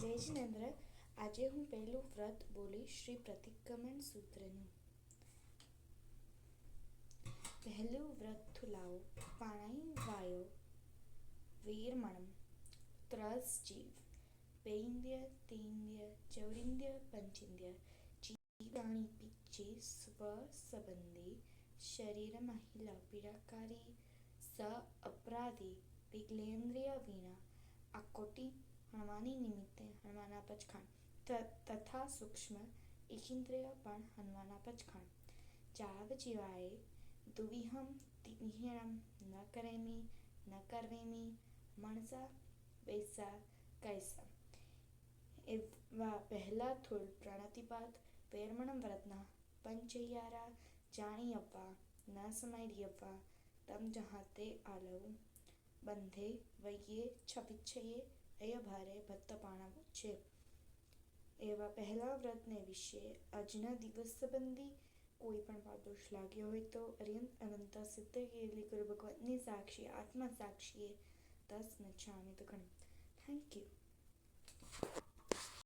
જય જિનેન્દ્ર. આજે હું પહેલું વ્રત બોલીશ શ્રી પ્રતિક્રમણ સૂત્રનું. પહેલું વ્રત થુલાઓ પાણાઈ વાયો વીરમણમ ત્રસજીવ પેઇન્દ્ય તેઇન્દ્ય ચૌરિન્દ્ય પંચિન્દ્ય ચીરાણી પિચ્ચે સ્વસંબંધે શરીર મહિલા પીડાકારી સ અપરાધી વિગલેન્દ્રિય વીણા આકોટી હણવાની નિમિત્તે હણવાના પચખાણ તથા સૂક્ષ્મ એકેન્દ્રિય પણ હણવાના પચખાણ. જાવ જીવાએ દુવિહમ તિવિહેણમ ન કરેમી ન કરવેમી મણસા વૈસા કૈસા. એવા પહેલા થુલ પ્રણતિપાત વેરમણ વ્રતના પંચૈયારા જાણી અવ્વા ન સમાયરિયવ્વા તમ જહાં તે આલવું બંધે વૈયે છપિચ્છયે અયભારે ભત્તપાણવું છે. એવા પહેલા વ્રતને વિશે આજના દિવસ સંબંધી કોઈ પણ પાપદોષ લાગ્યો હોય તો અર્યંત અનંત સિદ્ધ કરેલી ગુરુ ભગવતની સાક્ષી આત્મા સાક્ષીએ તસ્મચ્છામિ દુક્કડમ. Thank you.